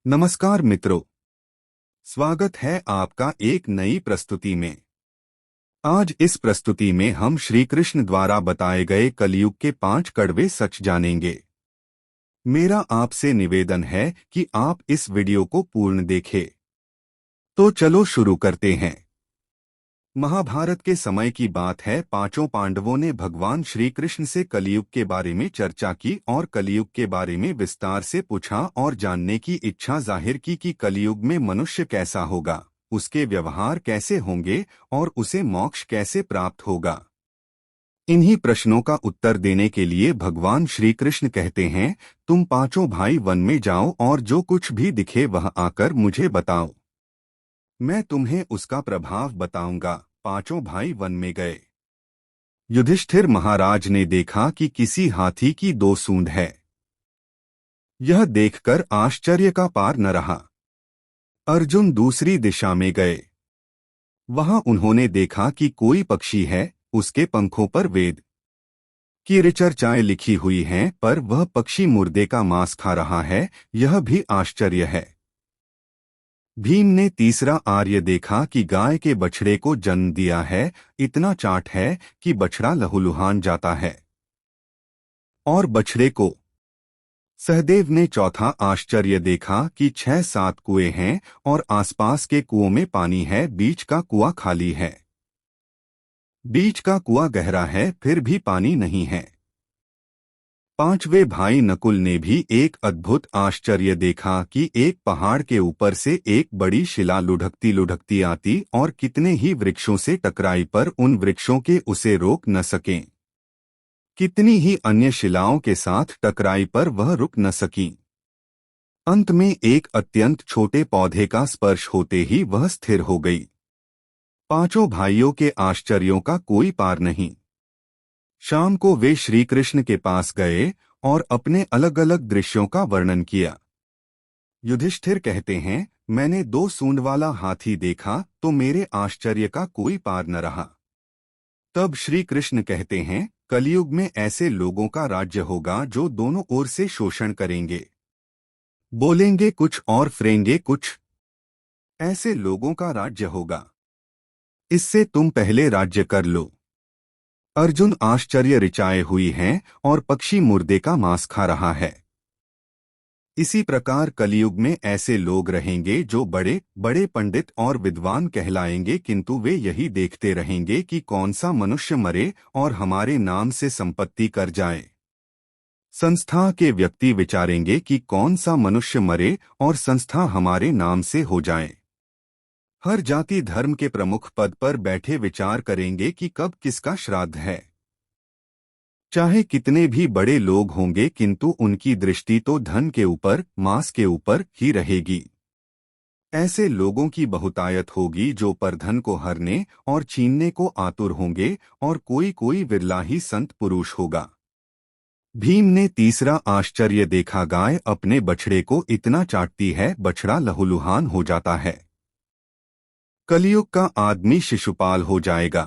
नमस्कार मित्रों, स्वागत है आपका एक नई प्रस्तुति में। आज इस प्रस्तुति में हम श्री कृष्ण द्वारा बताए गए कलयुग के 5 कड़वे सच जानेंगे। मेरा आपसे निवेदन है कि आप इस वीडियो को पूर्ण देखें। तो चलो शुरू करते हैं। महाभारत के समय की बात है। पांचों पांडवों ने भगवान श्री कृष्ण से कलयुग के बारे में चर्चा की और कलयुग के बारे में विस्तार से पूछा और जानने की इच्छा जाहिर की कि कलयुग में मनुष्य कैसा होगा, उसके व्यवहार कैसे होंगे और उसे मोक्ष कैसे प्राप्त होगा। इन्हीं प्रश्नों का उत्तर देने के लिए भगवान श्री कृष्ण कहते हैं, तुम पांचों भाई वन में जाओ और जो कुछ भी दिखे वह आकर मुझे बताओ। मैं तुम्हें उसका प्रभाव बताऊंगा। पांचों भाई वन में गए। युधिष्ठिर महाराज ने देखा कि किसी हाथी की 2 सूंड है। यह देखकर आश्चर्य का पार न रहा। अर्जुन दूसरी दिशा में गए। वहां उन्होंने देखा कि कोई पक्षी है, उसके पंखों पर वेद की ऋचर्चाएं लिखी हुई हैं, पर वह पक्षी मुर्दे का मांस खा रहा है। यह भी आश्चर्य है। भीम ने तीसरा आर्य देखा कि गाय के बछड़े को जन्म दिया है। इतना चाट है कि बछड़ा लहूलुहान जाता है और बछड़े को। सहदेव ने चौथा आश्चर्य देखा कि 6-7 कुएं हैं और आसपास के कुओं में पानी है, बीच का कुआं खाली है। बीच का कुआं गहरा है, फिर भी पानी नहीं है। पांचवें भाई नकुल ने भी एक अद्भुत आश्चर्य देखा कि एक पहाड़ के ऊपर से एक बड़ी शिला लुढ़कती लुढ़कती आती और कितने ही वृक्षों से टकराई, पर उन वृक्षों के उसे रोक न सकें। कितनी ही अन्य शिलाओं के साथ टकराई, पर वह रुक न सकी। अंत में एक अत्यंत छोटे पौधे का स्पर्श होते ही वह स्थिर हो गई। पांचों भाइयों के आश्चर्यों का कोई पार नहीं। शाम को वे श्री कृष्ण के पास गए और अपने अलग अलग दृश्यों का वर्णन किया। युधिष्ठिर कहते हैं, मैंने 2 सूंड वाला हाथी देखा तो मेरे आश्चर्य का कोई पार न रहा। तब श्री कृष्ण कहते हैं, कलयुग में ऐसे लोगों का राज्य होगा जो दोनों ओर से शोषण करेंगे, बोलेंगे कुछ और करेंगे कुछ। ऐसे लोगों का राज्य होगा। इससे तुम पहले राज्य कर लो। अर्जुन आश्चर्य ऋचाए हुई हैं और पक्षी मुर्दे का मांस खा रहा है। इसी प्रकार कलयुग में ऐसे लोग रहेंगे जो बड़े बड़े पंडित और विद्वान कहलाएंगे, किंतु वे यही देखते रहेंगे कि कौन सा मनुष्य मरे और हमारे नाम से संपत्ति कर जाए। संस्था के व्यक्ति विचारेंगे कि कौन सा मनुष्य मरे और संस्था हमारे नाम से हो जाए। हर जाति धर्म के प्रमुख पद पर बैठे विचार करेंगे कि कब किसका श्राद्ध है। चाहे कितने भी बड़े लोग होंगे, किंतु उनकी दृष्टि तो धन के ऊपर, मांस के ऊपर ही रहेगी। ऐसे लोगों की बहुतायत होगी जो परधन को हरने और छीनने को आतुर होंगे, और कोई कोई विरला ही संत पुरुष होगा। भीम ने तीसरा आश्चर्य देखा। गाय अपने बछड़े को इतना चाटती है, बछड़ा लहूलुहान हो जाता है। कलयुग का आदमी शिशुपाल हो जाएगा।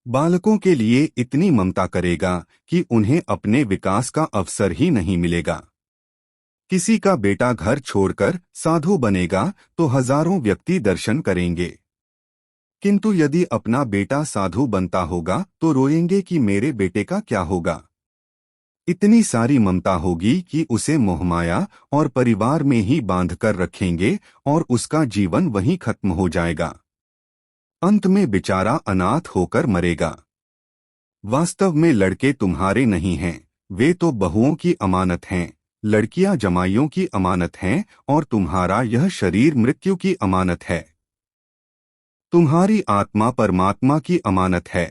बालकों के लिए इतनी ममता करेगा कि उन्हें अपने विकास का अवसर ही नहीं मिलेगा। किसी का बेटा घर छोड़कर साधु बनेगा तो हजारों व्यक्ति दर्शन करेंगे, किंतु यदि अपना बेटा साधु बनता होगा तो रोएंगे कि मेरे बेटे का क्या होगा। इतनी सारी ममता होगी कि उसे मोहमाया और परिवार में ही बांधकर रखेंगे और उसका जीवन वहीं खत्म हो जाएगा। अंत में बेचारा अनाथ होकर मरेगा। वास्तव में लड़के तुम्हारे नहीं हैं, वे तो बहुओं की अमानत हैं। लड़कियां जमाइयों की अमानत हैं और तुम्हारा यह शरीर मृत्यु की अमानत है। तुम्हारी आत्मा परमात्मा की अमानत है।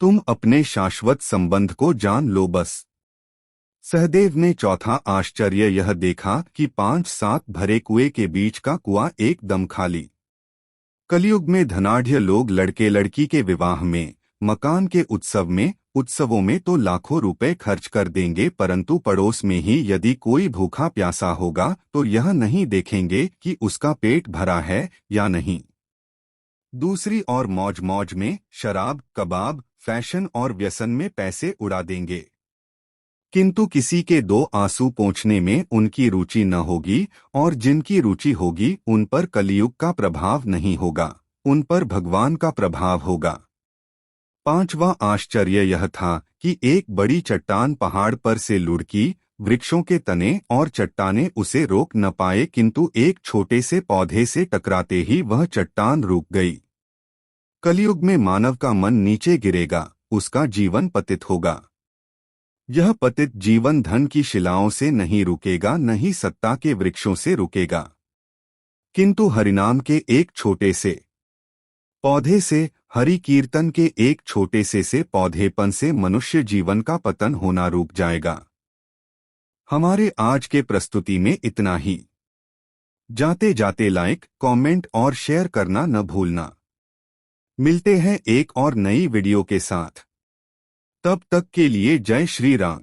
तुम अपने शाश्वत संबंध को जान लो बस। सहदेव ने चौथा आश्चर्य यह देखा कि 5-7 भरे कुएं के बीच का कुआं एकदम खाली। कलयुग में धनाढ्य लोग लड़के लड़की के विवाह में, मकान के उत्सवों में तो लाखों रुपए खर्च कर देंगे, परंतु पड़ोस में ही यदि कोई भूखा प्यासा होगा तो यह नहीं देखेंगे कि उसका पेट भरा है या नहीं। दूसरी ओर मौज मौज में शराब, कबाब, फैशन और व्यसन में पैसे उड़ा देंगे। किंतु किसी के दो आंसू पोंछने में उनकी रुचि न होगी, और जिनकी रुचि होगी उन पर कलियुग का प्रभाव नहीं होगा, उन पर भगवान का प्रभाव होगा। पांचवा आश्चर्य यह था कि एक बड़ी चट्टान पहाड़ पर से लुढ़की, वृक्षों के तने और चट्टानें उसे रोक न पाए, किंतु एक छोटे से पौधे से टकराते ही वह चट्टान रुक गई। कलयुग में मानव का मन नीचे गिरेगा, उसका जीवन पतित होगा। यह पतित जीवन धन की शिलाओं से नहीं रुकेगा, न ही सत्ता के वृक्षों से रुकेगा, किंतु हरिनाम के एक छोटे से पौधे से, हरि कीर्तन के एक छोटे से पौधेपन से मनुष्य जीवन का पतन होना रुक जाएगा। हमारे आज के प्रस्तुति में इतना ही। जाते जाते लाइक, कमेंट और शेयर करना न भूलना। मिलते हैं एक और नई वीडियो के साथ। तब तक के लिए जय श्री राम।